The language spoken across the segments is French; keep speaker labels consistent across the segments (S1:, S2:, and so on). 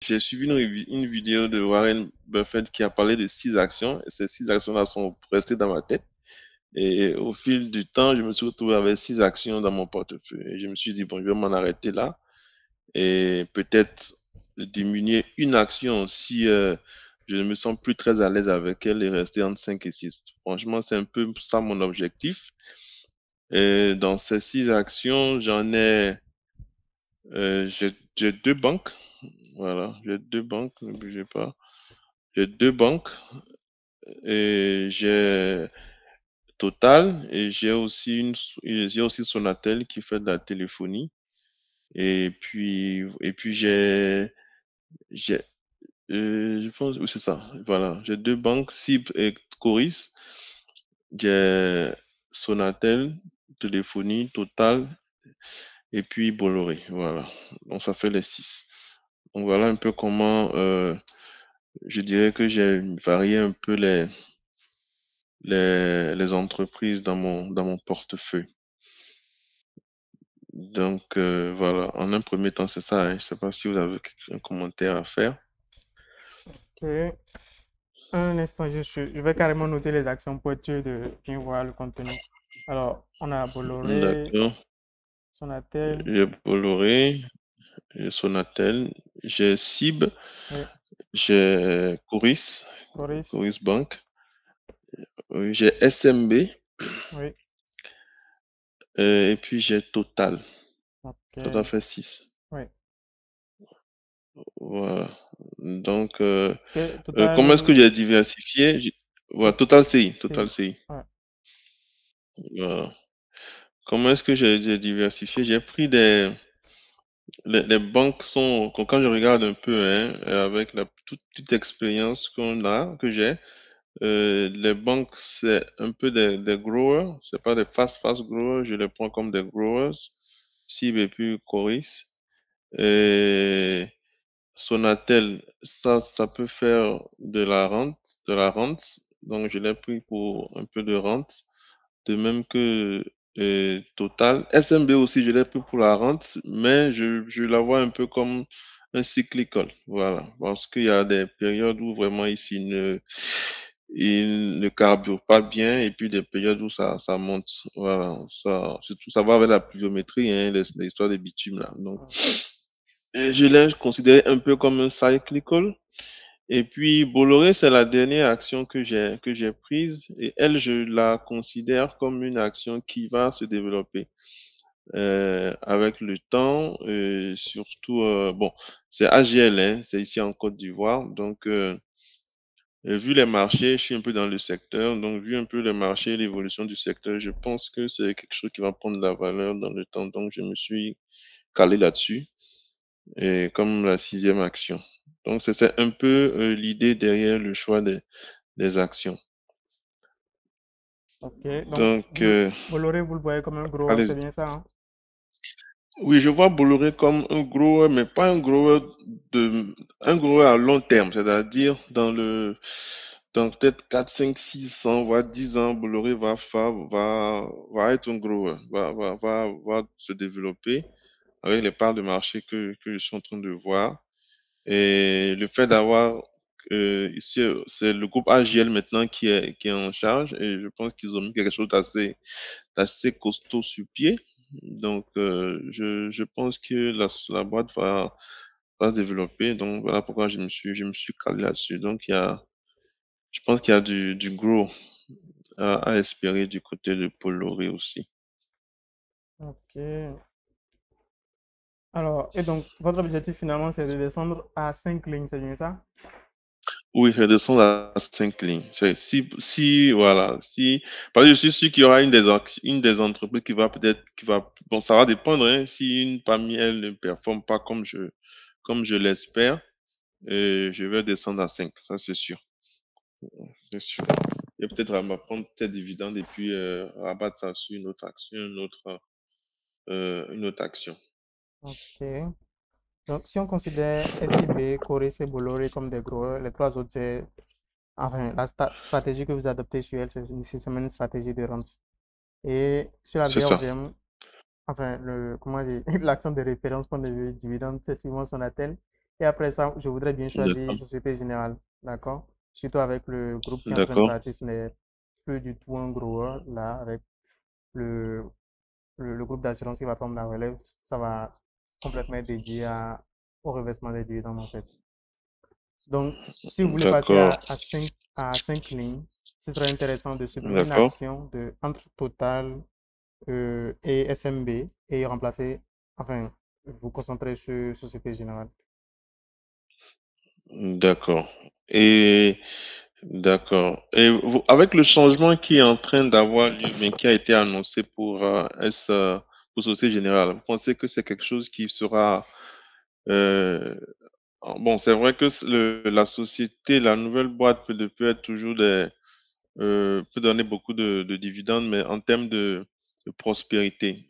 S1: j'ai suivi une vidéo de Warren Buffett qui a parlé de 6 actions, et ces 6 actions-là sont restées dans ma tête. Et au fil du temps, je me suis retrouvé avec 6 actions dans mon portefeuille. Et je me suis dit, bon, je vais m'en arrêter là et peut-être diminuer une action si je ne me sens plus très à l'aise avec elle et rester entre 5 et 6. Franchement, c'est un peu ça mon objectif. Et dans ces 6 actions, j'ai 2 banques. Voilà, j'ai 2 banques, ne bougez pas. J'ai 2 banques et j'ai Total et j'ai aussi Sonatel qui fait de la téléphonie. Et puis j'ai, je pense, oui, c'est ça. Voilà, j'ai 2 banques, SIB et Coris. J'ai Sonatel, téléphonie, Total et puis Bolloré. Voilà, donc ça fait les 6. Donc voilà un peu comment je dirais que j'ai varié un peu les entreprises dans mon portefeuille. Donc voilà, en un premier temps, c'est ça, hein. Je ne sais pas si vous avez un commentaire à faire.
S2: Ok. Un instant, je vais carrément noter les actions pour être sûr de bien voir le contenu. Alors, on a Bolloré,
S1: D'accord.
S2: Sonatel,
S1: J'ai Bolloré, j'ai Sonatel, j'ai SIB,
S2: oui,
S1: j'ai Coris,
S2: Coris,
S1: Coris Bank, oui, j'ai SMB,
S2: oui,
S1: et puis j'ai Total.
S2: ok,
S1: Total fait 6.
S2: oui.
S1: Voilà. Donc,
S2: Ok,
S1: comment est-ce que
S2: total,
S1: j'ai diversifié? Voilà, Total CI, Total
S2: c'est,
S1: CI.
S2: ouais,
S1: Voilà. Comment est-ce que j'ai diversifié? J'ai pris les banques sont, quand je regarde un peu, hein, avec la toute petite expérience que j'ai, les banques, c'est un peu des growers, c'est pas des fast growers, je les prends comme des growers, SIB et puis Coris. Et Sonatel, ça peut faire de la rente, donc je l'ai pris pour un peu de rente, de même que Total. SMB aussi, je l'ai pris pour la rente, mais je la vois un peu comme un cyclical, voilà, parce qu'il y a des périodes où vraiment il ne carbure pas bien, et puis des périodes où ça monte, voilà, surtout ça va avec la pluviométrie, hein, l'histoire des bitumes là, donc
S2: ouais.
S1: je l'ai considéré un peu comme un cyclical. Et puis Bolloré, c'est la dernière action que j'ai prise, et elle, je la considère comme une action qui va se développer avec le temps, surtout bon, c'est AGL, hein, c'est ici en Côte d'Ivoire, donc vu les marchés, je suis un peu dans le secteur, donc vu un peu les marchés, l'évolution du secteur, je pense que c'est quelque chose qui va prendre de la valeur dans le temps, donc je me suis calé là-dessus, et comme la 6e action. Donc, c'est un peu l'idée derrière le choix des actions.
S2: Ok, donc
S1: Donc,
S2: Bolloré, vous le voyez comme un grower, c'est
S1: allez.
S2: bien ça, hein?
S1: Oui, je vois Bolloré comme un grower, mais pas un grower à long terme, c'est-à-dire dans peut-être 4, 5, 6 ans, voire 10 ans, Bolloré va être un grower, va se développer avec les parts de marché que je suis en train de voir. Et le fait d'avoir ici, c'est le groupe AGL maintenant qui est en charge, et je pense qu'ils ont mis quelque chose d'assez costaud sur pied. Donc, je pense que la boîte va se développer. Donc, voilà pourquoi je me suis calé là-dessus. Donc, je pense qu'il y a du gros à espérer du côté de Paul Loré aussi.
S2: Ok. Alors, et donc, votre objectif finalement, c'est de descendre à 5 lignes, c'est bien ça?
S1: Oui, redescendre à 5 lignes. Si, voilà, parce que je suis sûr qu'il y aura une des entreprises bon, ça va dépendre, hein, si une parmi elles ne performe pas comme je l'espère, je vais descendre à 5, ça c'est sûr. Et peut-être prendre tes dividendes et puis rabattre ça sur une autre action, une autre action.
S2: Ok. Donc, si on considère SIB, Coris et Bolloré comme des growers, les trois autres, c'est, enfin, la stratégie que vous adoptez sur elle, c'est nécessairement une stratégie de rente. Et sur la
S1: C'est ça.
S2: VRVM, enfin, comment dire, l'action de référence pour le dividende, c'est souvent Sonatel. Et après ça, je voudrais bien choisir
S1: D'accord.
S2: Société Générale, d'accord? Surtout avec le groupe qui est en train de
S1: D'accord.
S2: partir, ce n'est plus du tout un gros là, avec le, le groupe d'assurance qui va prendre la relève, ça va complètement être dédié au reversement des dividendes en fait. Donc, si vous voulez passer
S1: D'accord.
S2: à 5 lignes, ce serait intéressant de se donner une
S1: D'accord.
S2: action entre Total et SMB et remplacer, enfin, vous concentrer sur Société Générale.
S1: D'accord. Et d'accord. Et avec le changement qui est en train d'avoir lieu, mais qui a été annoncé pour Société Générale, vous pensez que c'est quelque chose qui sera euh, bon, c'est vrai que la société, la nouvelle boîte peut être toujours peut donner beaucoup de dividendes, mais en termes de prospérité,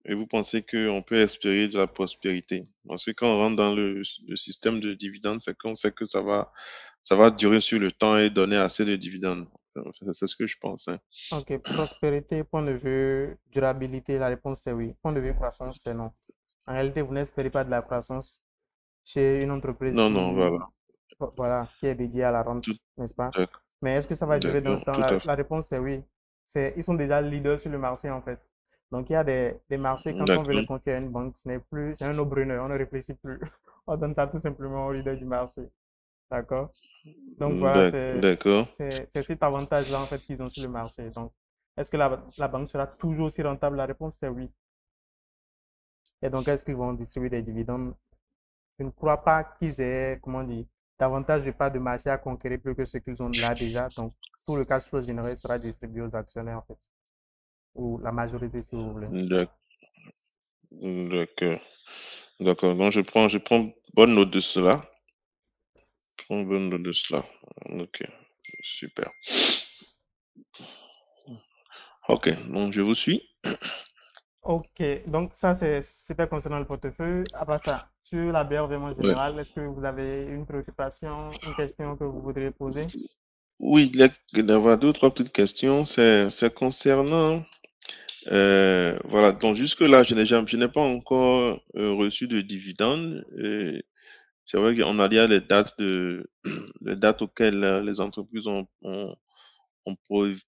S1: et vous pensez qu'on peut espérer de la prospérité? Parce que quand on rentre dans le système de dividendes, c'est qu'on sait que ça va durer sur le temps et donner assez de dividendes. C'est ce que je pense, hein.
S2: Ok, prospérité, point de vue durabilité, la réponse c'est oui. Point de vue croissance, c'est non. En réalité, vous n'espérez pas de la croissance chez une entreprise
S1: Non, non, voilà.
S2: voilà, qui est dédiée à la
S1: Tout,
S2: rente, n'est-ce pas?
S1: d'ac-
S2: Mais est-ce que ça va durer dans le temps?
S1: tout à
S2: La
S1: fait.
S2: réponse c'est oui. Ils sont déjà leaders sur le marché en fait. Donc il y a des marchés, quand on veut les
S1: D'accord.
S2: confier à une banque, ce n'est plus, c'est un no-brainer, on ne réfléchit plus. On donne ça tout simplement au leader du marché. D'accord? Donc voilà,
S1: D'accord.
S2: c'est cet avantage-là en fait qu'ils ont sur le marché. Donc, est-ce que la banque sera toujours aussi rentable? La réponse c'est oui. Et donc, est-ce qu'ils vont distribuer des dividendes? Je ne crois pas qu'ils aient, comment dire, davantage de parts de marché à conquérir plus que ce qu'ils ont là déjà. Donc, tout le cash flow généré sera distribué aux actionnaires en fait, ou la majorité si vous voulez.
S1: D'ac- D'accord. D'accord. Donc, je prends bonne note de cela. Je prends bonne note de cela. Ok. Super. Ok. Donc, je vous suis.
S2: Ok, donc ça c'était concernant le portefeuille. À part ça, sur la BR vraiment
S1: Ouais.
S2: générale, est-ce que vous avez une préoccupation, une question que vous voudriez poser?
S1: Oui, il y avoir deux ou trois petites questions. C'est concernant. Voilà. Donc, jusque-là, je n'ai pas encore reçu de dividendes. C'est vrai qu'on a lié les dates les dates auxquelles les entreprises ont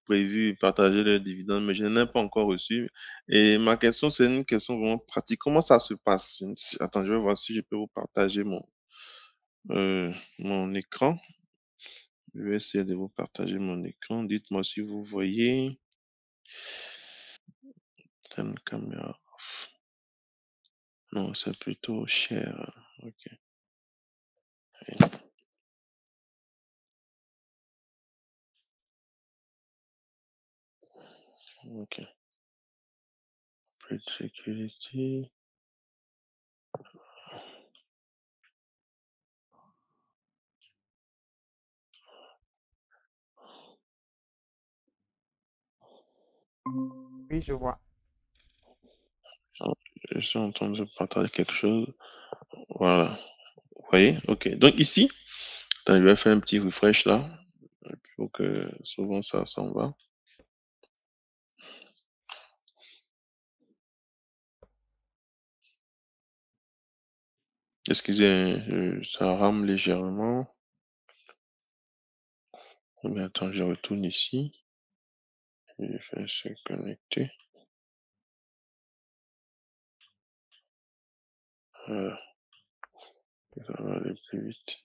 S1: prévu partager leurs dividendes, mais je n'en ai pas encore reçu. Et ma question, c'est une question vraiment pratique. Comment ça se passe? Attends, je vais voir si je peux vous partager euh, mon écran. Je vais essayer de vous partager mon écran. Dites-moi si vous voyez. Ten caméra. Non, c'est plutôt cher. Ok. Ok. Plus de sécurité.
S2: Oui, je vois.
S1: Ah, je suis en train de partager quelque chose. Voilà. Vous voyez? Ok. Donc ici, attends, je vais faire un petit refresh là. Pour que souvent ça s'en va. Excusez, hein, ça rame légèrement. Mais attends, je retourne ici. Je vais se connecter. Voilà, ça va aller plus vite.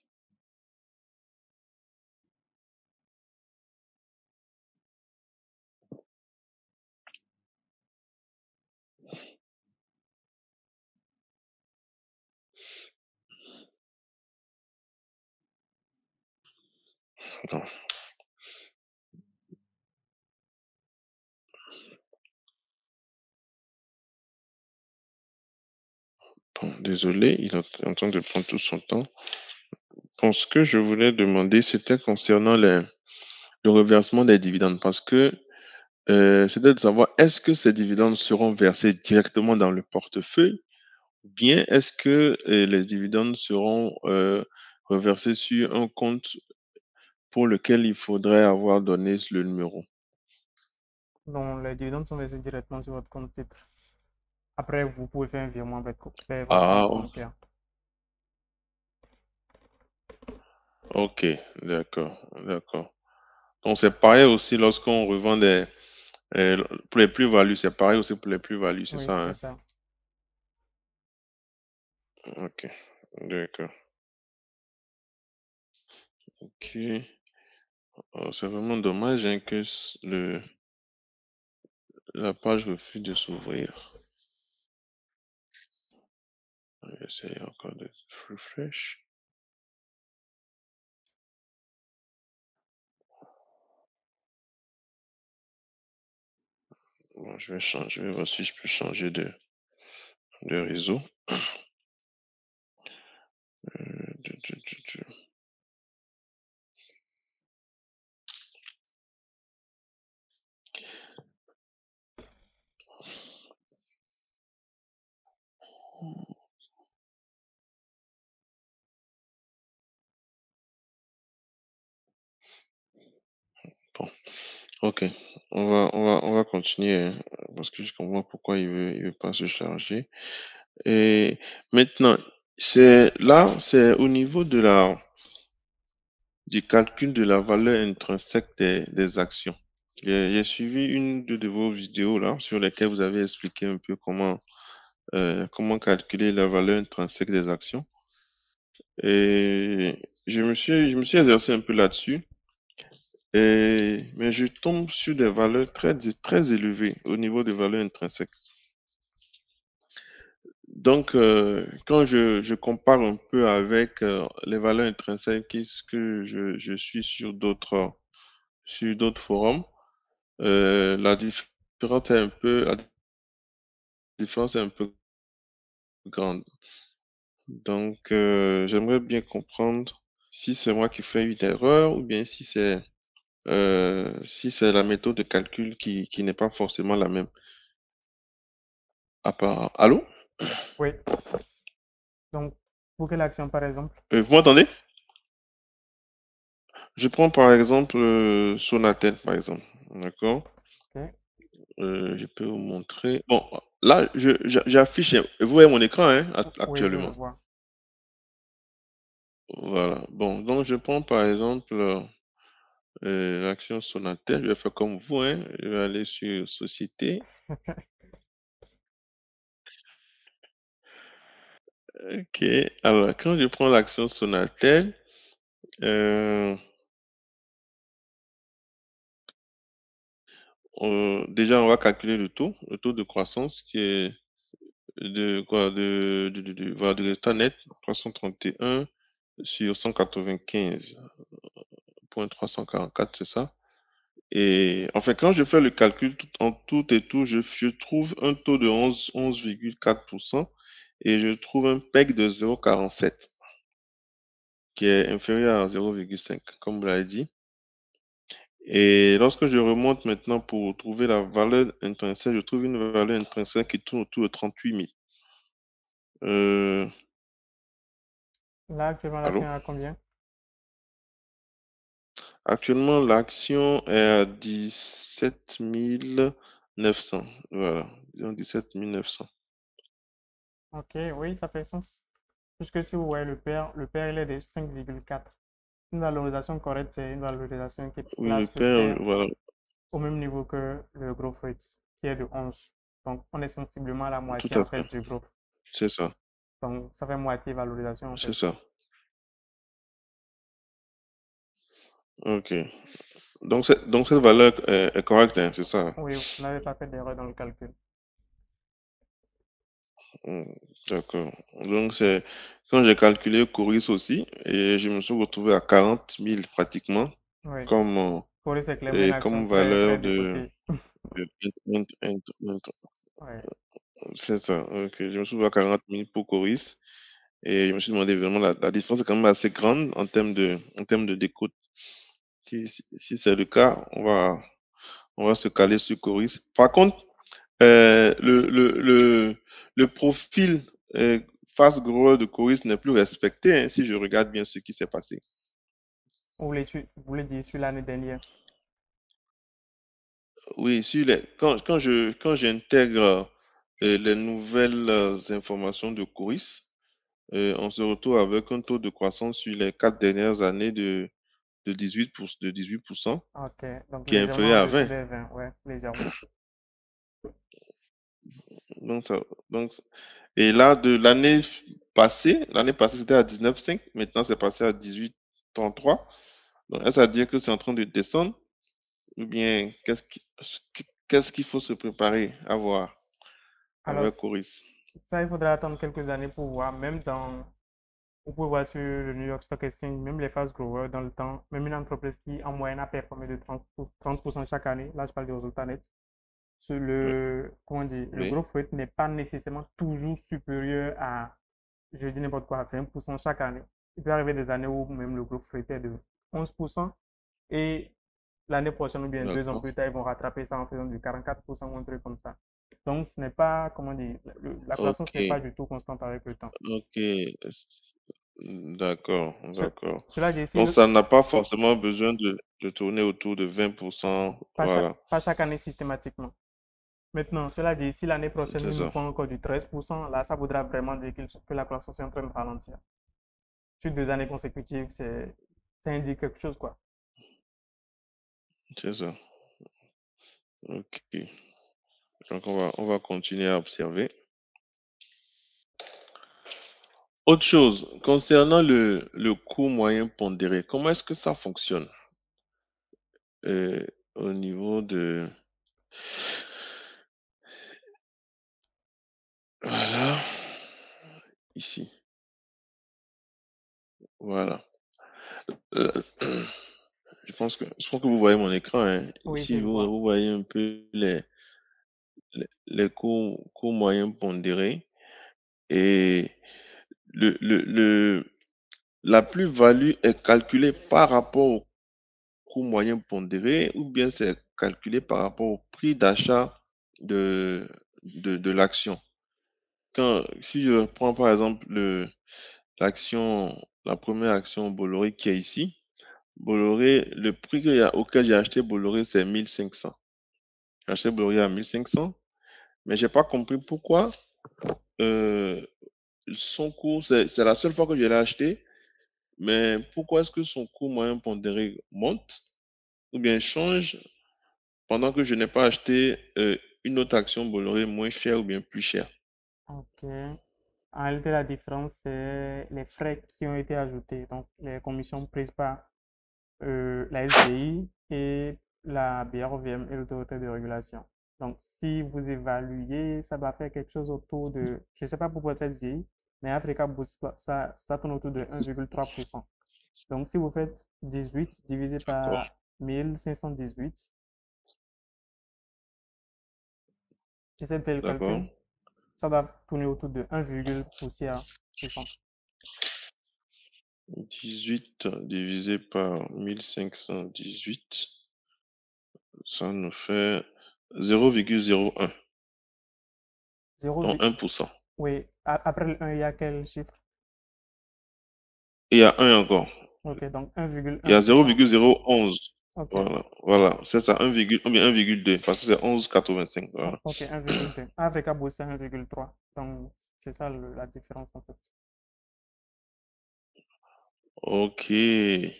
S1: Non, bon, désolé, il est en train de prendre tout son temps. Bon, ce que je voulais demander, c'était concernant le reversement des dividendes. Parce que c'était de savoir, est-ce que ces dividendes seront versés directement dans le portefeuille ou bien est-ce que les dividendes seront reversés sur un compte pour lequel il faudrait avoir donné le numéro?
S2: Donc, les dividendes sont versés directement sur votre compte titre. Après, vous pouvez faire un virement vers votre
S1: Ah,
S2: compte bancaire.
S1: Ok, d'accord, d'accord. Donc c'est pareil aussi lorsqu'on revend pour les plus-values, c'est pareil aussi pour les plus-values, c'est
S2: Oui,
S1: ça,
S2: c'est
S1: hein?
S2: ça.
S1: Ok, d'accord. Ok. Oh, c'est vraiment dommage hein, que la page refuse de s'ouvrir. J'essaie encore de refresh. Bon, je vais changer, je vais voir si je peux changer de réseau. Euh, tu, tu, tu, tu. Bon, ok. On va continuer hein, parce que je comprends pourquoi il veut pas se charger. Et maintenant, c'est au niveau du calcul de la valeur intrinsèque des actions. J'ai suivi une de vos vidéos là sur lesquelles vous avez expliqué un peu comment calculer la valeur intrinsèque des actions. Et je me suis exercé un peu là-dessus. Mais je tombe sur des valeurs très élevées au niveau des valeurs intrinsèques. Donc, quand je compare un peu avec les valeurs intrinsèques que je suis sur d'autres forums, la différence est un peu grande. Donc, j'aimerais bien comprendre si c'est moi qui fais une erreur ou bien si c'est la méthode de calcul qui n'est pas forcément la même. Allô?
S2: Oui. Donc, pour quelle action, par exemple?
S1: Vous m'entendez? Je prends par exemple Sonatel, par exemple. D'accord?
S2: Ok.
S1: Je peux vous montrer. Bon, là, j'affiche. Vous voyez mon écran hein,
S2: Oui, je le
S1: actuellement.
S2: vois.
S1: Voilà. Bon, donc je prends par exemple l'action Sonatel. Je vais faire comme vous. Hein. Je vais aller sur Société. Ok. Alors, quand je prends l'action Sonatel, euh, déjà, on va calculer le taux de croissance qui est de quoi voilà, de résultat net 331 sur 195,344, c'est ça? Et enfin, quand je fais le calcul en tout et tout, je trouve un taux de 11,4% et je trouve un PEG de 0,47 qui est inférieur à 0,5, comme vous l'avez dit. Et lorsque je remonte maintenant pour trouver la valeur intrinsèque, je trouve une valeur intrinsèque qui tourne autour de 38 000. Euh,
S2: Là, actuellement,
S1: allô?
S2: l'action est à combien?
S1: Actuellement, l'action est à 17 900. Voilà, disons 17 900.
S2: Ok, oui, ça fait sens. Puisque si vous voyez le père, il est de 5,4. Une valorisation correcte, c'est une valorisation qui
S1: Oui, le
S2: place le
S1: père,
S2: père
S1: voilà,
S2: au même niveau que le growth rate, qui est de 11. Donc, on est sensiblement à la
S1: tout
S2: moitié,
S1: à
S2: en
S1: fait.
S2: fait, du growth.
S1: C'est ça,
S2: Donc, ça fait moitié valorisation, en
S1: c'est
S2: fait.
S1: ça. Ok. Donc cette valeur est correcte, hein, c'est ça.
S2: Oui, vous n'avez pas fait d'erreur dans le calcul.
S1: Hmm, d'accord. Donc c'est quand j'ai calculé Coris aussi, et je me suis retrouvé à 40 000 pratiquement
S2: Oui.
S1: comme,
S2: Pour eux, c'est clairement une action très,
S1: valeur
S2: très
S1: de,
S2: décotée.
S1: de-
S2: Ouais.
S1: c'est ça. Ok. Je me suis retrouvé à 40 000 pour Coris. Et je me suis demandé vraiment, la différence est quand même assez grande en termes de décote. Si c'est le cas, on va se caler sur Coris. Par contre, le profil face grower de Coris n'est plus respecté hein, si je regarde bien ce qui s'est passé.
S2: Vous voulez dire sur l'année dernière.
S1: Oui, quand j'intègre les nouvelles informations de Coris, on se retrouve avec un taux de croissance sur les 4 dernières années de 18%,
S2: Ok, donc
S1: qui est
S2: légèrement en
S1: inférieur à
S2: dessous
S1: 20.
S2: des 20, ouais, légèrement.
S1: Donc, donc, et là, de l'année passée, c'était à 19,5. Maintenant, c'est passé à 18,33. Donc, est-ce à dire que c'est en train de descendre? Ou bien, qu'est-ce qu'il faut se préparer à voir
S2: Alors,
S1: avec Coris?
S2: ça, il faudra attendre quelques années pour voir, même dans, vous pouvez voir sur le New York Stock Exchange, même les fast growers dans le temps, même une entreprise qui en moyenne a performé de 30% chaque année, là je parle des résultats nets, sur
S1: Oui,
S2: le, comment dire, le
S1: oui,
S2: growth rate n'est pas nécessairement toujours supérieur à, je dis n'importe quoi, 20% chaque année. Il peut arriver des années où même le growth rate est de 11% et l'année prochaine ou bien 2 ans
S1: d'accord.
S2: plus tard, ils vont rattraper ça en faisant du 44% ou un truc comme ça. Donc, ce n'est pas, comment dire, la croissance
S1: Ok,
S2: n'est pas du tout constante avec le temps.
S1: ok. D'accord,
S2: Ce-
S1: d'accord.
S2: Cela dit, si
S1: Donc, ça n'a pas forcément besoin de tourner autour de 20%. Voilà,
S2: pas chaque année systématiquement. Maintenant, cela dit, si l'année prochaine,
S1: c'est
S2: il nous
S1: ça.
S2: prend encore du 13%, là, ça voudra vraiment dire que la croissance est en train de ralentir. Sur 2 années consécutives, ça indique quelque chose, quoi.
S1: C'est ça. Ok. Donc, on va continuer à observer. Autre chose, concernant le coût moyen pondéré, comment est-ce que ça fonctionne au niveau de... Voilà, ici. Voilà. Euh, je pense que vous voyez mon écran, hein.
S2: Oui, je
S1: Ici,
S2: le
S1: vous,
S2: vois.
S1: vous voyez un peu les coûts moyens pondérés. Et la plus-value est calculée par rapport au coût moyen pondéré ou bien c'est calculé par rapport au prix d'achat de, de l'action. Si je prends par exemple l'action, la première action Bolloré qui est ici, Bolloré, le prix auquel j'ai acheté Bolloré, c'est 1500. J'ai acheté Bolloré à 1500, mais j'ai pas compris pourquoi euh, son cours, c'est la seule fois que je l'ai acheté, mais pourquoi est-ce que son cours moyen pondéré monte ou bien change pendant que je n'ai pas acheté une autre action Bolloré moins chère ou bien plus chère?
S2: OK. En réalité, la différence, c'est les frais qui ont été ajoutés, donc les commissions prises par la SDI et la BROVM et l'autorité de régulation. Donc, si vous évaluez, ça va faire quelque chose autour de, je ne sais pas pour votre SDI, mais Africa Boost, ça tourne autour de 1,3%. Donc, si vous faites 18 divisé
S1: D'accord,
S2: par 1518, j'essaie de faire le
S1: d'accord.
S2: calcul, ça va tourner autour de 1, poussière %.
S1: 18 divisé par 1518, ça nous fait 0,01,
S2: 0,
S1: donc 1%.
S2: oui, après le 1, il y a quel chiffre?
S1: Et il y a un encore.
S2: Ok, donc
S1: Il y a
S2: 1,1%.
S1: 0,011.
S2: Ok,
S1: Voilà, voilà, c'est ça, 1, ou bien 1,2, parce que c'est 11,85. Voilà.
S2: ok, 1,2. Africa Boost, c'est 1,3. Donc, c'est ça la différence en fait.
S1: Ok. Et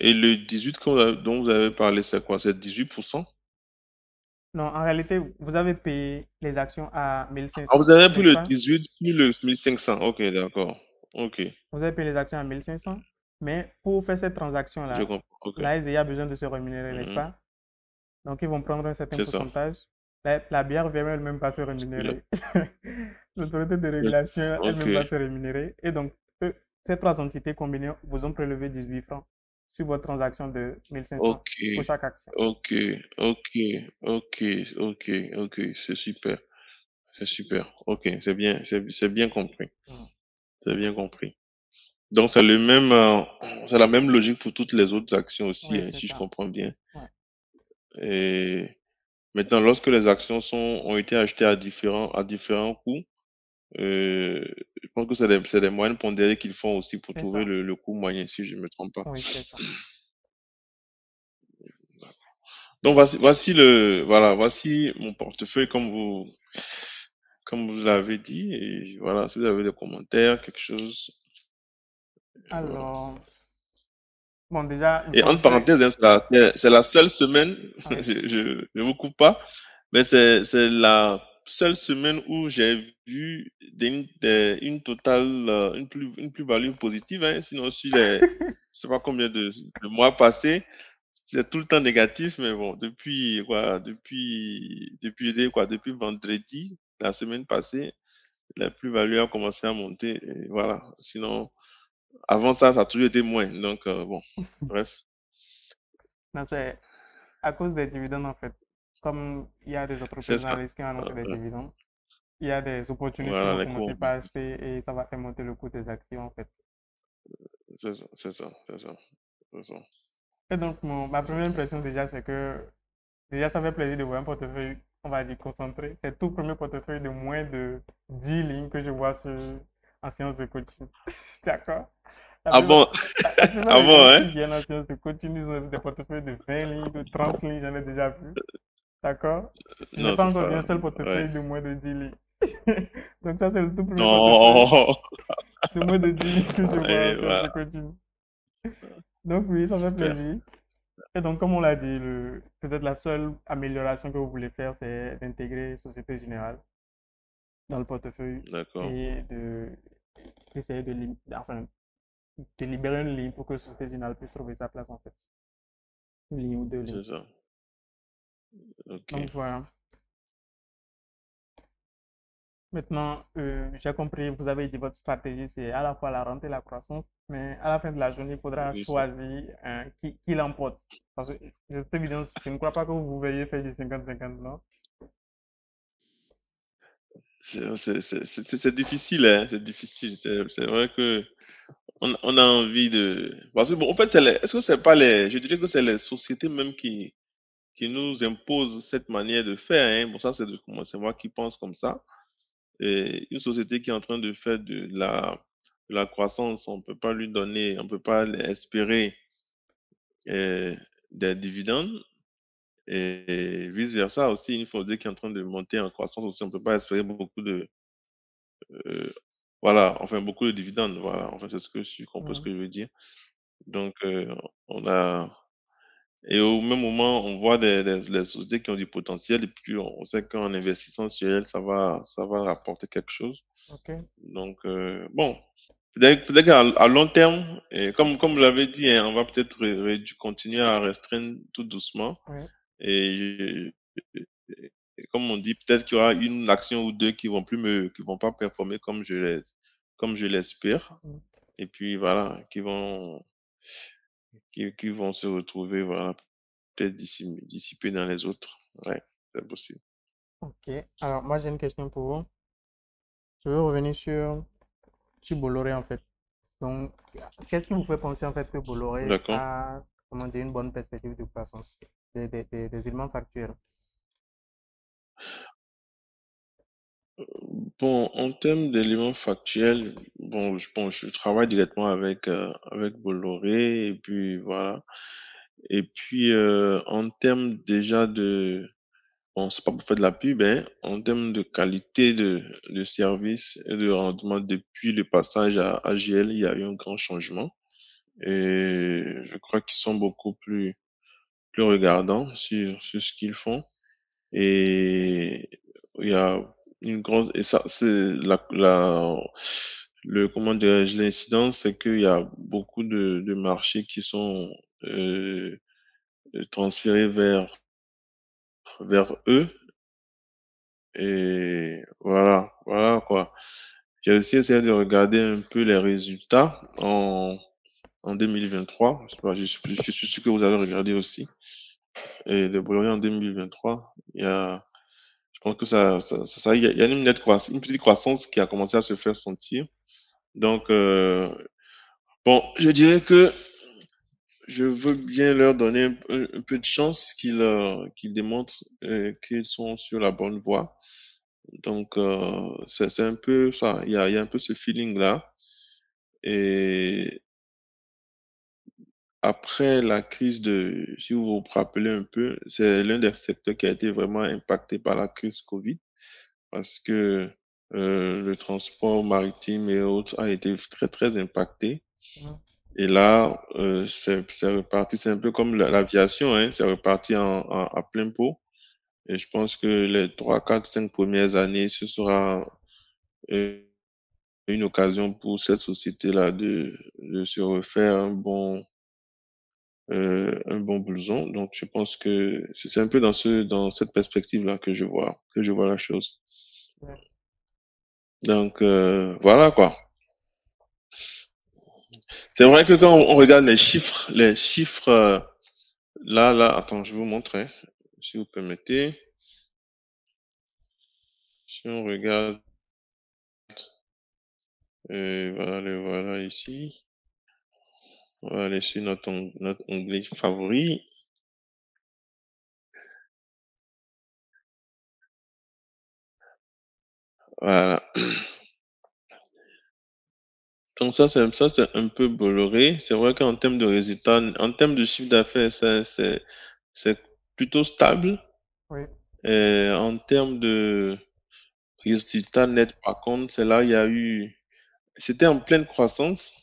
S1: le 18 dont vous avez parlé, c'est quoi? C'est 18%?
S2: Non, en réalité, vous avez payé les actions à
S1: Ah, vous
S2: 1500,
S1: avez pris
S2: n'est-ce
S1: le
S2: pas?
S1: 18 sur le 1500. Ok, d'accord. Ok,
S2: Vous avez payé les actions à 1500, mais pour faire cette
S1: je
S2: transaction-là,
S1: comprends. Ok.
S2: la SDI a besoin de se rémunérer, n'est-ce
S1: Mhm.
S2: pas? Donc, ils vont prendre un certain
S1: C'est ça.
S2: pourcentage. La bière ne va elle-même pas se
S1: Bien.
S2: rémunérer. L'autorité de
S1: Bien.
S2: régulation
S1: Ok,
S2: elle-même va se rémunérer. Et donc, ces trois entités combinées vous ont prélevé 18 francs sur votre transaction de 1500
S1: ok,
S2: pour chaque action.
S1: ok, ok, ok, ok, ok. C'est super. C'est super. Ok, c'est bien compris.
S2: Mhm.
S1: C'est bien compris. Donc, c'est la même logique pour toutes les autres actions aussi,
S2: Oui,
S1: hein,
S2: c'est
S1: si je
S2: ça.
S1: comprends bien.
S2: Ouais.
S1: Et maintenant, lorsque les actions ont été achetées à différents coûts, je pense que c'est des moyennes pondérées qu'ils font aussi pour
S2: C'est
S1: trouver
S2: ça.
S1: le coût moyen, si je ne me trompe pas.
S2: Oui, c'est ça.
S1: Donc, voilà, voici mon portefeuille comme vous l'avez dit. Et voilà, si vous avez des commentaires, quelque chose. Voilà.
S2: Alors, bon, déjà, il
S1: Et
S2: faut un
S1: entre
S2: peu.
S1: parenthèses, hein, c'est la seule semaine,
S2: Oui.
S1: je vous coupe pas, mais c'est la seule semaine où j'ai vu une totale, une plus-value positive, hein. Sinon, sur les, je sais pas combien de mois passés, c'est tout le temps négatif, mais bon, depuis, quoi, depuis vendredi, la semaine passée, la plus-value a commencé à monter, et voilà. Sinon, avant ça, ça a toujours été moins. Donc, bon, bref,
S2: Non, c'est à cause des dividendes, en fait. Comme il y a des
S1: c'est
S2: entreprises
S1: ça.
S2: analystes qui ont annoncé des
S1: Euh,
S2: dividendes, il y a des opportunistes qui
S1: Voilà
S2: vont
S1: les
S2: commencer
S1: courbes.
S2: par acheter et ça va faire monter le coût des actions, en fait.
S1: C'est ça, c'est ça, c'est ça, c'est ça,
S2: Et donc, ma
S1: c'est
S2: première
S1: ça.
S2: impression, déjà, c'est que déjà, ça fait plaisir de voir un portefeuille, on va dire, concentré. C'est le tout premier portefeuille de moins de 10 lignes que je vois en séance de coaching. D'accord? La
S1: Ah
S2: plupart,
S1: bon?
S2: la plupart
S1: Ah
S2: des
S1: bon,
S2: gens
S1: hein?
S2: qui viennent en séance de coaching, ils ont des portefeuilles de 20 lignes, de 30 lignes, j'en ai déjà vu. D'accord? Je n'ai
S1: Non,
S2: pas
S1: c'est
S2: encore vu un
S1: ça.
S2: seul
S1: Ouais.
S2: portefeuille de moins de 10 lignes. Donc ça, c'est le tout premier portefeuille
S1: Non.
S2: de moins de 10 lignes que je vois
S1: Et
S2: en séance
S1: voilà,
S2: de coaching. Donc oui, ça fait
S1: super.
S2: plaisir. Et donc, comme on l'a dit, peut-être la seule amélioration que vous voulez faire, c'est d'intégrer Société Générale dans le portefeuille
S1: D'accord,
S2: et d'essayer enfin, de libérer une ligne pour que Société Générale puisse trouver sa place en fait. Une ligne ou deux lignes.
S1: c'est ça. Ok.
S2: Donc voilà. Maintenant, j'ai compris, vous avez dit votre stratégie, c'est à la fois la rente et la croissance, mais à la fin de la journée, il faudra
S1: Oui, ça.
S2: choisir qui l'emporte. Parce que, de toute évidence, je ne crois pas que vous veuillez faire du 50-50, non?
S1: C'est difficile, hein, c'est difficile. C'est vrai que on a envie de. Parce que bon, en fait, est-ce que c'est pas les. Je dirais que c'est les sociétés même qui nous imposent cette manière de faire, hein. Bon, ça, c'est moi qui pense comme ça. Et une société qui est en train de faire de la croissance, on peut pas lui donner, on peut pas espérer euh, des dividendes. Et vice-versa aussi, une société qui est en train de monter en croissance aussi, on peut pas espérer euh, voilà, enfin beaucoup de dividendes, voilà, enfin c'est ce que je comprends ce
S2: Mhm.
S1: que je veux dire. Donc on a et au même moment, on voit les sociétés qui ont du potentiel et puis on sait qu'en investissant sur elles, ça va rapporter quelque chose.
S2: Ok,
S1: Donc, bon, peut-être qu'à long terme, et comme vous l'avez dit, hein, on va peut-être continuer à restreindre tout doucement.
S2: oui.
S1: Et, et comme on dit, peut-être qu'il y aura une action ou deux qui vont pas performer comme je l'espère.
S2: Mhm.
S1: Et puis voilà, qui vont se retrouver, voilà, peut-être dissipés dans les autres. Ouais, c'est possible.
S2: Ok. Alors, moi, j'ai une question pour vous. Je veux revenir sur Bolloré, en fait. Donc, qu'est-ce qui vous fait penser, en fait, que Bolloré
S1: D'accord.
S2: a, comment dire, une bonne perspective de croissance? Des éléments factuels.
S1: Bon, en termes d'éléments factuels, bon, je travaille directement avec Bolloré et puis voilà. Et puis en termes déjà de, bon, c'est pas pour faire de la pub, hein, en termes de qualité de service et de rendement depuis le passage à AGL, il y a eu un grand changement. Et je crois qu'ils sont beaucoup plus regardants sur ce qu'ils font. Et il y a une grosse, et ça, c'est comment dirais-je, l'incidence, c'est qu'il y a beaucoup de marchés qui sont euh, transférés vers eux. Et voilà quoi. J'ai aussi essayé de regarder un peu les résultats en 2023. Je sais pas, je suis sûr que vous avez regardé aussi. Et le Bolloré en 2023, je pense que il y a une une petite croissance qui a commencé à se faire sentir. Donc, bon, je dirais que je veux bien leur donner un peu de chance qu'ils démontrent qu'ils sont sur la bonne voie. Donc, c'est un peu ça. Il y a un peu ce feeling-là. Et après la crise si vous vous rappelez un peu, c'est l'un des secteurs qui a été vraiment impacté par la crise Covid. parce que le transport maritime et autres a été très, très impacté.
S2: Mhm.
S1: Et là, c'est reparti, c'est un peu comme l'aviation, hein, c'est reparti à plein pot. Et je pense que les 3, 4, 5 premières années, ce sera euh, une occasion pour cette société-là de se refaire un bon blouson. Donc, je pense que c'est un peu dans cette perspective-là que je vois la chose.
S2: Ouais.
S1: Donc, voilà quoi. C'est vrai que quand on regarde les chiffres, là, attends, je vais vous montrer, si vous permettez. Si on regarde, voilà, les voilà ici. On va aller sur notre onglet favori. Voilà. Donc ça, c'est un peu Bolloré. C'est vrai qu'en termes de résultats, en termes de chiffre d'affaires, c'est plutôt stable.
S2: Oui,
S1: Et en termes de résultats net, par contre, c'est là, il y a eu, c'était en pleine croissance,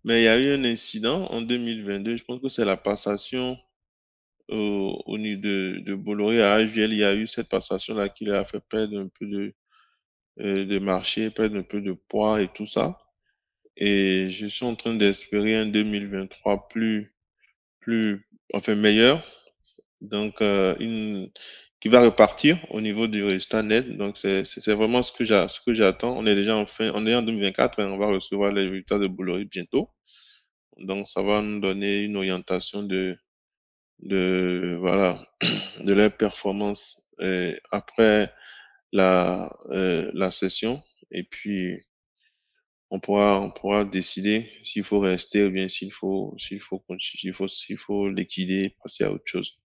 S1: mais il y a eu un incident en 2022. Je pense que c'est la passation au niveau de Bolloré à AGL. Il y a eu cette passation-là qui lui a fait perdre un peu de marché, perdre un peu de poids et tout ça. Et je suis en train d'espérer un 2023 enfin meilleur. Donc, qui va repartir au niveau du résultat net. Donc, c'est vraiment ce que j'attends. On est déjà on est en 2024 et on va recevoir les résultats de Bolloré bientôt. Donc, ça va nous donner une orientation voilà, de leur performance après la session. Et puis, on pourra décider s'il faut rester ou bien s'il faut liquider, passer à autre chose.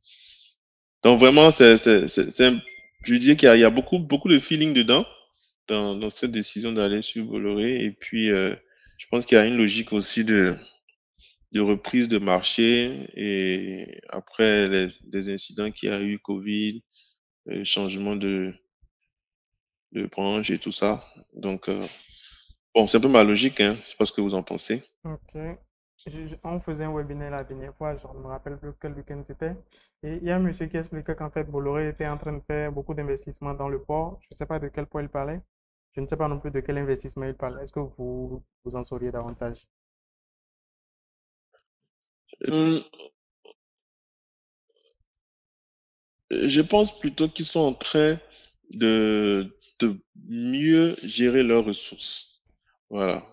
S1: Donc vraiment, je dis qu'il y a beaucoup, beaucoup de feeling dedans, dans cette décision d'aller sur Bolloré. Et puis, je pense qu'il y a une logique aussi de reprise de marché et après les incidents qu'il y a eu, Covid, changement de branche et tout ça. Donc, bon, c'est un peu ma logique, hein. Je sais pas ce que vous en pensez.
S2: ok. On faisait un webinaire la dernière fois, je ne me rappelle plus quel week-end c'était. Et il y a un monsieur qui expliquait qu'en fait, Bolloré était en train de faire beaucoup d'investissements dans le port. Je ne sais pas de quel point il parlait. Je ne sais pas non plus de quel investissement il parlait. Est-ce que vous en sauriez davantage?
S1: Hum, je pense plutôt qu'ils sont en train de mieux gérer leurs ressources. Voilà.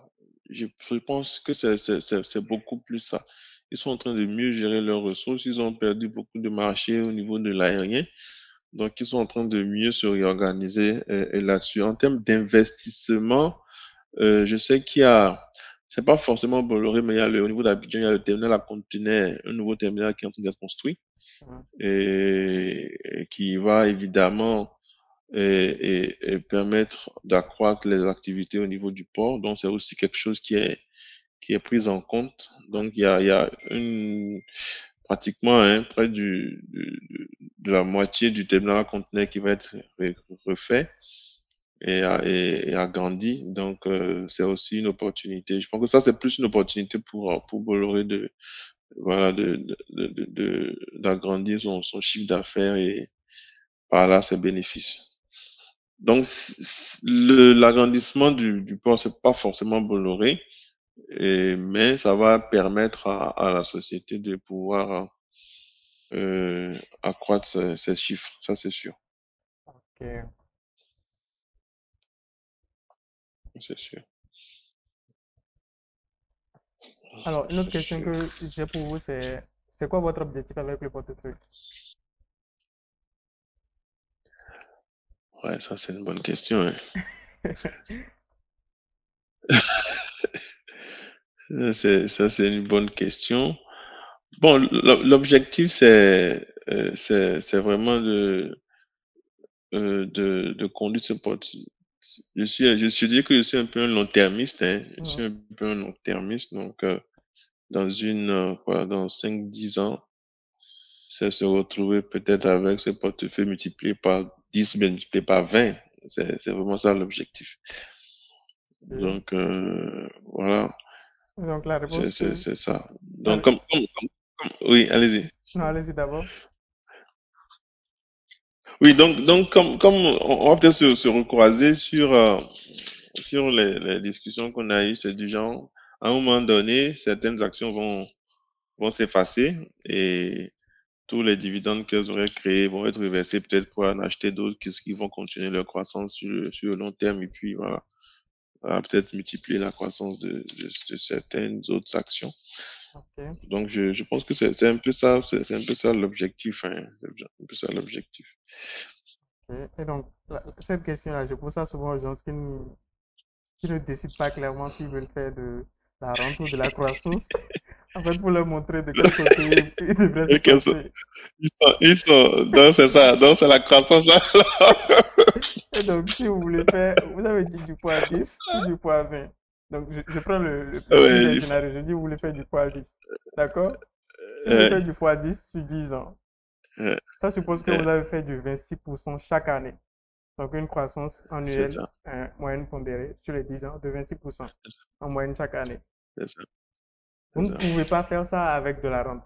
S1: Je pense que c'est beaucoup plus ça. Ils sont en train de mieux gérer leurs ressources. Ils ont perdu beaucoup de marchés au niveau de l'aérien. Donc, ils sont en train de mieux se réorganiser là-dessus. En termes d'investissement, je sais c'est pas forcément Bolloré, mais au niveau d'Abidjan, il y a le terminal à conteneurs, un nouveau terminal qui est en train d'être construit
S2: Mhm.
S1: et qui va évidemment et permettre d'accroître les activités au niveau du port. Donc, c'est aussi quelque chose qui est pris en compte.
S2: Ouais.
S1: Donc, il y a pratiquement hein, près de la moitié du terminal à conteneurs qui va être refait et agrandi. Donc, c'est aussi une opportunité. Je pense que ça, c'est plus une opportunité pour Bolloré voilà, d'agrandir son chiffre d'affaires et par là ses bénéfices. Donc, l'agrandissement du port, c'est pas forcément Bolloré, mais ça va permettre à la société de pouvoir accroître ses chiffres, ça c'est sûr,
S2: Ok.
S1: c'est sûr.
S2: Alors, une autre question
S1: Je-
S2: que j'ai pour vous, c'est quoi votre objectif avec le portefeuille?
S1: Ouais, ça c'est une bonne question, hein. Ça, c'est une bonne question. Bon, l'objectif, c'est vraiment de conduire ce portefeuille. Je dis que je suis un peu un long-termiste, hein. Je suis
S2: Mhm.
S1: un peu un long-termiste, donc dans 5 10 ans, c'est se retrouver peut-être avec ce portefeuille multiplié par 10 multiplié par 20. C'est vraiment ça l'objectif.
S2: Ok.
S1: Donc, voilà,
S2: Donc, la réponse que...
S1: c'est ça.
S2: la
S1: Donc,
S2: ré-
S1: oui, allez-y.
S2: Non, allez-y d'abord.
S1: Oui, donc comme on va peut-être se recroiser sur les discussions qu'on a eues, c'est du genre, à un moment donné, certaines actions vont s'effacer et tous les dividendes qu'elles auraient créés vont être reversés peut-être pour en acheter d'autres qui vont continuer leur croissance sur le long terme et puis voilà, ça va peut-être multiplier la croissance de certaines autres actions.
S2: Ok.
S1: Donc je pense que c'est un peu ça, c'est un peu ça l'objectif, hein, c'est un peu ça l'objectif.
S2: Ok. Et donc, cette question-là, je pose ça souvent aux gens qui ne décident pas clairement s'ils veulent faire de la rente ou de la croissance. En fait, pour leur montrer de quel côté ils devraient se
S1: Ok,
S2: placer.
S1: donc c'est ça, donc c'est la croissance.
S2: Et donc, si vous voulez faire, vous avez dit du poids 10 ou du poids 20. Donc, je prends le pire des
S1: Ouais,
S2: scénarios. Je dis, vous voulez faire du poids 10. D'accord? Si vous voulez faire
S1: ouais,
S2: du fois 10 sur 10 ans,
S1: ouais,
S2: ça suppose que
S1: ouais,
S2: vous avez fait du 26% chaque année. Donc, une croissance
S1: c'est
S2: annuelle,
S1: ça,
S2: moyenne pondérée sur les 10 ans de 26% en moyenne chaque année.
S1: c'est ça,
S2: Vous
S1: c'est
S2: ne
S1: ça.
S2: pouvez pas faire ça avec de la rente.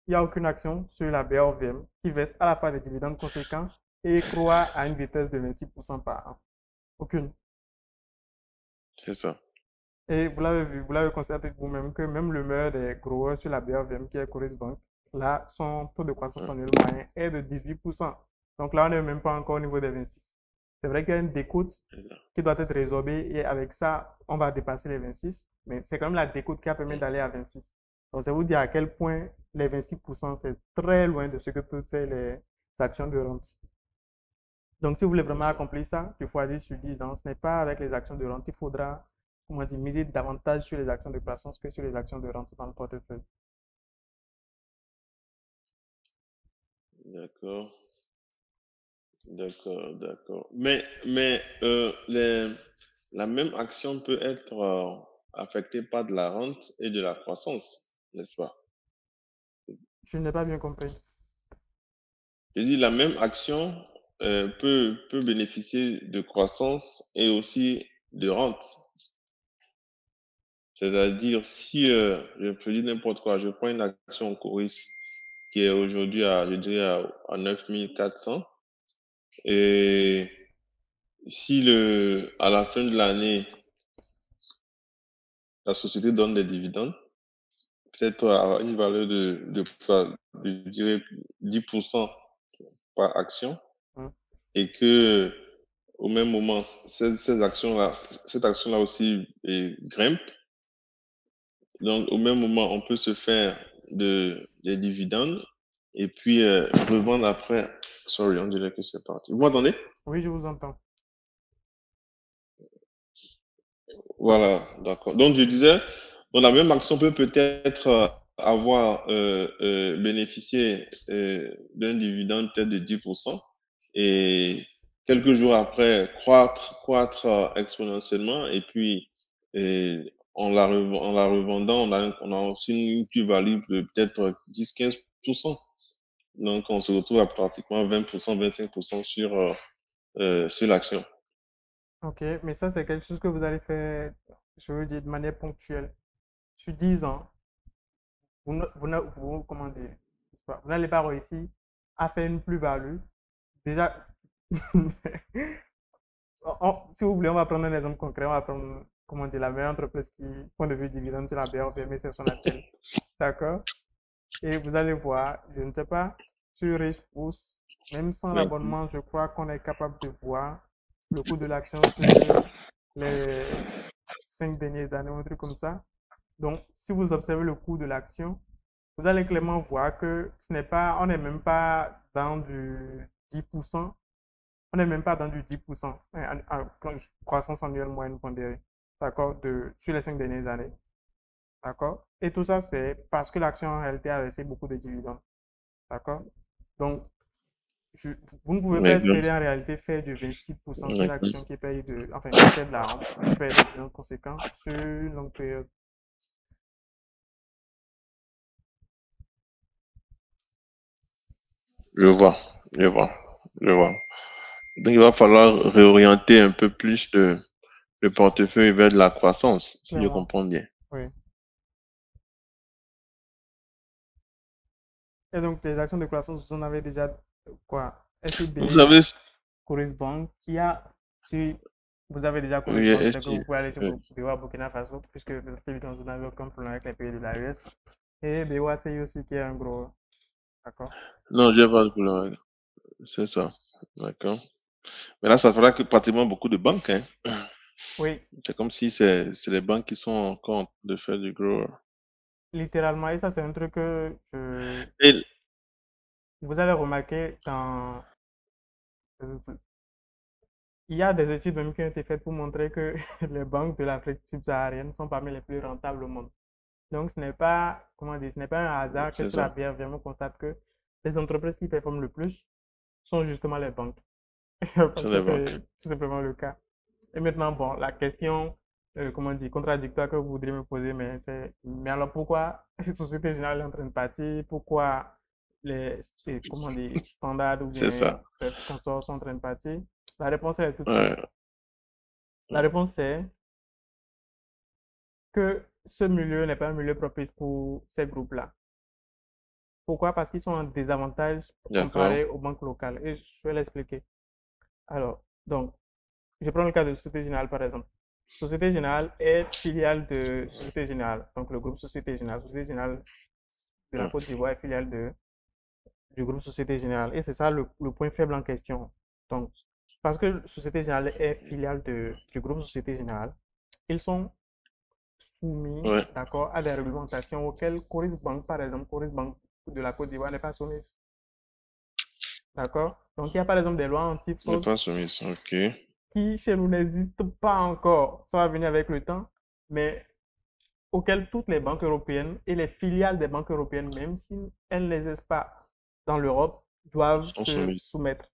S2: Il n'y a aucune action sur la BRVM qui verse à la fois des dividendes conséquents et croît à une vitesse de 26% par an. Aucune.
S1: C'est ça.
S2: Et vous l'avez vu, vous l'avez constaté vous-même que même le meilleur des growers sur la BRVM, qui est Coris Bank, là, son taux de croissance
S1: Ouais,
S2: annuel moyen est de 18%. Donc là, on n'est même pas encore au niveau des 26. C'est vrai qu'il y a une décote
S1: c'est ça.
S2: qui doit être résorbée et avec ça, on va dépasser les 26, mais c'est quand même la décote qui a permis
S1: Mm,
S2: d'aller à 26. Donc, ça vous dire à quel point les 26%, c'est très loin de ce que peuvent faire les actions de rente. Donc, si vous voulez
S1: c'est
S2: vraiment
S1: ça.
S2: accomplir ça, il faut 10 sur 10 ans. Ce n'est pas avec les actions de rente. Il faudra, comment dire, miser davantage sur les actions de croissance que sur les actions de rente dans le portefeuille.
S1: D'accord, d'accord. Mais la même action peut être affectée par de la rente et de la croissance, n'est-ce pas?
S2: Je n'ai pas bien compris.
S1: Je dis la même action peut bénéficier de croissance et aussi de rente. C'est-à-dire, si je dis n'importe quoi, je prends une action Coris qui est aujourd'hui je dirais, à 9400 et si à la fin de l'année, la société donne des dividendes, peut-être à une valeur je dirais 10% par action,
S2: Hein.
S1: et que au même moment, cette action-là aussi grimpe. Donc, au même moment, on peut se faire des dividendes et puis revendre après. Sorry, on dirait que c'est parti. Vous m'entendez?
S2: Oui, je vous entends.
S1: Voilà, d'accord. Donc, je disais, la même action peut peut-être avoir bénéficié d'un dividende peut-être de 10% et quelques jours après croître exponentiellement et puis en la revendant, on a aussi une plus-value de peut-être 10-15%. Donc, on se retrouve à pratiquement 20%, 25% sur l'action.
S2: OK, mais ça, c'est quelque chose que vous allez faire, je veux dire, de manière ponctuelle. Sur 10 ans, comment dire, vous n'allez pas réussir à faire une plus-value. Déjà, si vous voulez, on va prendre un exemple concret. On va prendre, comment dire, la meilleure entreprise qui, point de vue dividende sur la BRPM, c'est Sonatel. D'accord? Et vous allez voir, je ne sais pas, sur Rich Pouce, même sans
S1: D'accord.
S2: l'abonnement, je crois qu'on est capable de voir le coût de l'action sur les 5 dernières années, ou un truc comme ça. Donc, si vous observez le coût de l'action, vous allez clairement voir que ce n'est pas, on n'est même pas dans du 10%. On n'est même pas dans du 10% en croissance annuelle moyenne pondérée, d'accord, sur les 5 dernières années, d'accord? Et tout ça, c'est parce que l'action en réalité a versé beaucoup de dividendes, d'accord? Donc, je- vous ne pouvez pas
S1: D'accord.
S2: espérer en réalité faire du 26% sur une
S1: D'accord.
S2: action qui paye enfin, qui fait de la rente, qui fait des dividendes conséquents sur une longue période.
S1: Je vois, je vois, je vois. Donc, il va falloir réorienter un peu plus le portefeuille vers de la croissance, si je
S2: Clairement,
S1: comprends bien.
S2: oui. Et donc, les actions de croissance, vous en avez déjà quoi?
S1: Vous
S2: SIB,
S1: savez,
S2: Coris Bank. Il y a, si vous avez déjà Coris
S1: oui,
S2: Bank, c'est que vous
S1: ST,
S2: pouvez aller sur
S1: oui.
S2: BOA Burkina Faso, puisque le évidence, vous n'avez aucun problème avec les pays de l'AES. Et BOA CI aussi qui est un gros. D'accord?
S1: Non, j'ai pas de problème. C'est ça. D'accord. Mais là, ça fera que pratiquement beaucoup de banques, hein.
S2: Oui,
S1: C'est comme si c'est les banques qui sont encore en train de faire du gros.
S2: littéralement. Et ça, c'est un truc que
S1: Et,
S2: vous allez remarquer quand il y a des études même qui ont été faites pour montrer que les banques de l'Afrique subsaharienne sont parmi les plus rentables au monde. Donc, ce n'est pas, comment dire, ce n'est pas un hasard que
S1: c'est
S2: sur la
S1: ça.
S2: bière, vraiment, on constate que les entreprises qui performent le plus sont justement les banques. Parce
S1: Sur
S2: que
S1: les banques.
S2: c'est tout simplement le cas. Et maintenant, bon, la question, comment dire, contradictoire que vous voudriez me poser, mais c'est, mais alors pourquoi la Société Générale est en train de partir? Pourquoi comment dire, standards ou
S1: C'est
S2: bien
S1: ça.
S2: bref, consorts sont en train de partir? La réponse elle est toute simple.
S1: Ouais,
S2: La réponse c'est que ce milieu n'est pas un milieu propice pour ces groupes-là. Pourquoi? Parce qu'ils sont en désavantage
S1: d'accord.
S2: comparé aux banques locales. Et je vais l'expliquer. Alors, donc, je prends le cas de Société Générale, par exemple. Société Générale est filiale de Société Générale. Donc, le groupe Société Générale. Société Générale de la
S1: Ouais,
S2: Côte d'Ivoire est filiale du groupe Société Générale. Et c'est ça le point faible en question. Donc, parce que Société Générale est filiale du groupe Société Générale, ils sont soumis,
S1: ouais,
S2: d'accord, à des réglementations auxquelles Coris Bank, par exemple, Coris Bank de la Côte d'Ivoire n'est pas soumise. D'accord? Donc, il y a par exemple des lois
S1: n'est
S2: anti-fraude
S1: pas soumise. Ok.
S2: qui, chez nous, n'existent pas encore. Ça va venir avec le temps, mais auxquelles toutes les banques européennes et les filiales des banques européennes, même si elles n'existent pas dans l'Europe, doivent
S1: Sont
S2: se
S1: soumises.
S2: soumettre.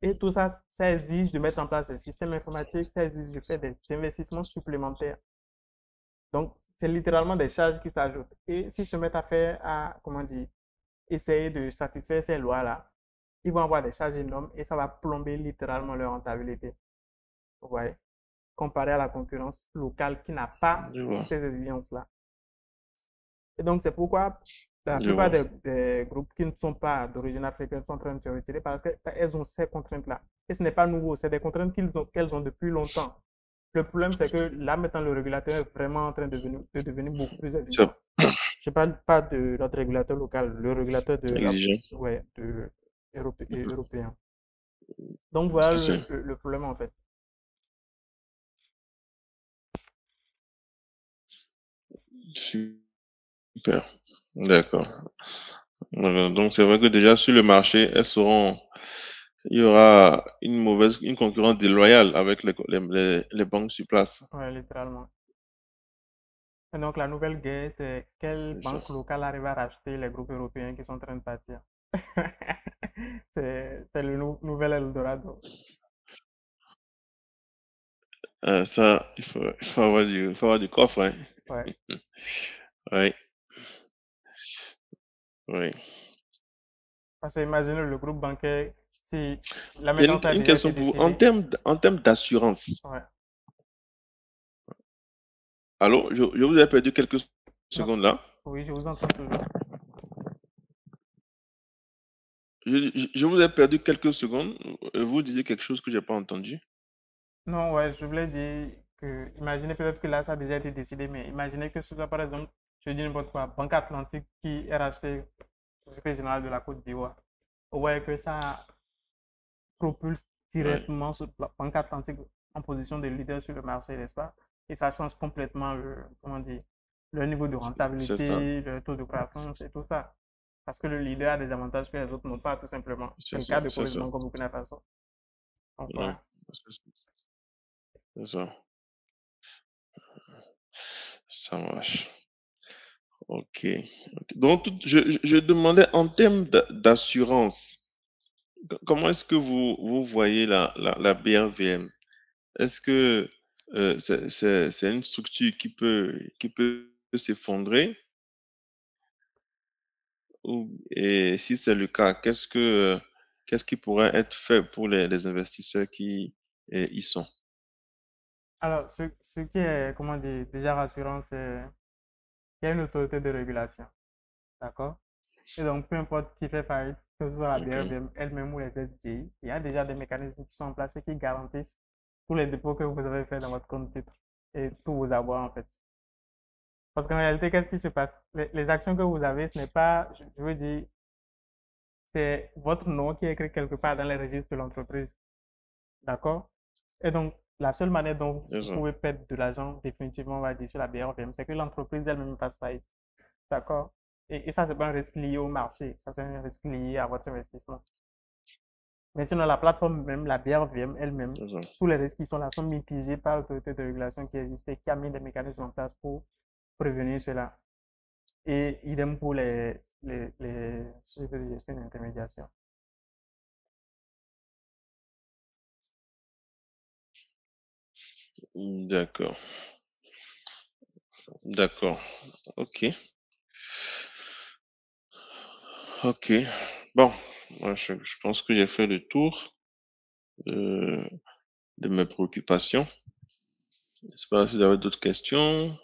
S2: Et tout ça, ça exige de mettre en place des systèmes informatiques, ça exige de faire des investissements supplémentaires. Donc, c'est littéralement des charges qui s'ajoutent. Et s'ils se mettent à faire, à, comment dire, essayer de satisfaire ces lois-là, ils vont avoir des charges énormes et ça va plomber littéralement leur rentabilité. Vous voyez, comparé à la concurrence locale qui n'a pas
S1: Je vois.
S2: ces exigences-là. Et donc, c'est pourquoi la
S1: Je
S2: plupart
S1: vois.
S2: des groupes qui ne sont pas d'origine africaine sont en train de se retirer parce qu'elles ont ces contraintes-là. Et ce n'est pas nouveau, c'est des contraintes qu'elles ont depuis longtemps. Le problème, c'est que là, maintenant, le régulateur est vraiment en train de devenir beaucoup plus
S1: C'est
S2: exigeant. Je ne parle pas de notre régulateur local, le régulateur
S1: exigeant.
S2: ouais, européen. Donc, voilà
S1: Je sais.
S2: le problème, en fait.
S1: Super. D'accord. Donc, c'est vrai que déjà sur le marché, il y aura une concurrence déloyale avec les banques sur place.
S2: Ouais, littéralement. Et donc, la nouvelle guerre, c'est quelle
S1: C'est ça.
S2: banque locale arrive à racheter les groupes européens qui sont en train de partir. C'est le nouvel Eldorado.
S1: Ça, il faut avoir du coffre, hein.
S2: Ouais.
S1: Oui, oui.
S2: Parce que imaginez le groupe bancaire, si là
S1: J'ai
S2: maintenant ça a
S1: une
S2: déjà été
S1: question pour vous.
S2: décidé.
S1: En termes d'assurance,
S2: Ouais.
S1: allô, je vous ai perdu quelques
S2: Non,
S1: secondes là.
S2: oui, je vous entends toujours.
S1: Je vous ai perdu quelques secondes. Vous disiez quelque chose que j'ai pas entendu.
S2: Non, ouais, je voulais dire que, imaginez peut-être que là ça a déjà été décidé, mais imaginez que ce soit par exemple, je dis n'importe quoi, Banque Atlantique qui est rachetée Société Générale de la Côte d'Ivoire. Ouais, que ça propulse
S1: Ouais,
S2: directement sur la Banque Atlantique en position de leader sur le marché, n'est-ce pas? Et ça change complètement comment dire, le niveau de
S1: c'est ça.
S2: rentabilité, le taux de croissance et tout ça. Parce que le leader a des avantages que les autres n'ont pas, tout simplement. C'est
S1: C'est
S2: le
S1: ça.
S2: cas de
S1: C'est
S2: Coris
S1: ça.
S2: Bank au Burkina Faso. Donc,
S1: Ouais,
S2: voilà.
S1: c'est ça. Ça marche. Ok. Ok. Donc, je demandais en termes d'assurance, comment est-ce que vous voyez la BRVM? Est-ce que c'est une structure qui peut s'effondrer? Et si c'est le cas, qu'est-ce qui pourrait être fait pour les investisseurs qui y sont?
S2: Alors, ce qui est, comment dire, déjà rassurant, c'est qu'il y a une autorité de régulation. D'accord? Et donc, peu importe qui fait faillite, que ce soit la
S1: OK,
S2: BRVM elle-même ou les SDI, il y a déjà des mécanismes qui sont en place et qui garantissent tous les dépôts que vous avez fait dans votre compte titre et tous vos avoirs, en fait. Parce qu'en réalité, qu'est-ce qui se passe? Les actions que vous avez, ce n'est pas, je veux dire, c'est votre nom qui est écrit quelque part dans les registres de l'entreprise. D'accord? Et donc, la seule manière dont
S1: c'est
S2: vous
S1: ça.
S2: pouvez perdre de l'argent, définitivement, on va dire, sur la BRVM, c'est que l'entreprise elle-même fasse faillite. D'accord? Et ça, c'est pas un risque lié au marché. Ça, c'est un risque lié à votre investissement. Mais sinon, la plateforme même, la BRVM elle-même,
S1: C'est ça.
S2: tous les risques qui sont là sont mitigés par l'autorité de régulation qui existe et qui a mis des mécanismes en place pour prévenir cela. Et idem pour les sociétés de gestion d'intermédiation.
S1: D'accord, d'accord. OK, OK. Bon, moi, je pense que j'ai fait le tour de, de mes préoccupations. Je sais pas si vous avez d'autres questions.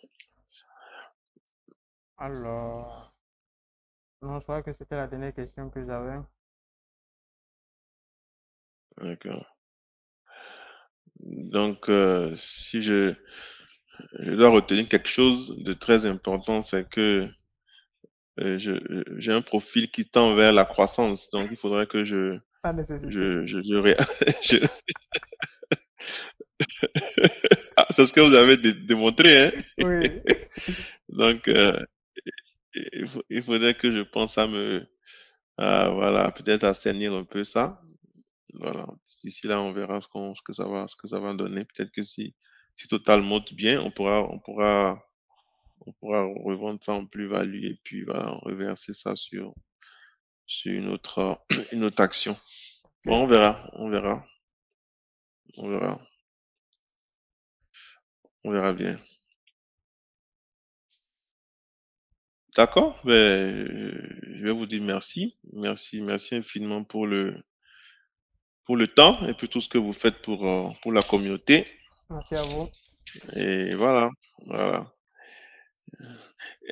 S2: Alors, non, je crois que c'était la dernière question que j'avais.
S1: D'accord. Donc, si je dois retenir quelque chose de très important, c'est que j'ai un profil qui tend vers la croissance. Donc, il faudrait que
S2: Pas de nécessité.
S1: je- Ah, c'est ce que vous avez démontré, hein.
S2: Oui.
S1: Donc, il faudrait que je pense voilà, peut-être assainir un peu ça. Voilà. D'ici là, on verra ce que ça va donner. Peut-être que si Total monte bien, on pourra revendre ça en plus-value et puis voilà, reverser ça sur une autre action.
S2: Ok.
S1: Bon, on verra, on verra bien. D'accord, je vais vous dire merci. Merci infiniment pour le temps et pour tout ce que vous faites pour la communauté.
S2: Merci à vous.
S1: Et voilà, voilà.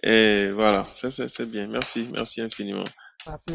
S1: Et voilà, ça c'est bien. Merci infiniment.
S2: Merci.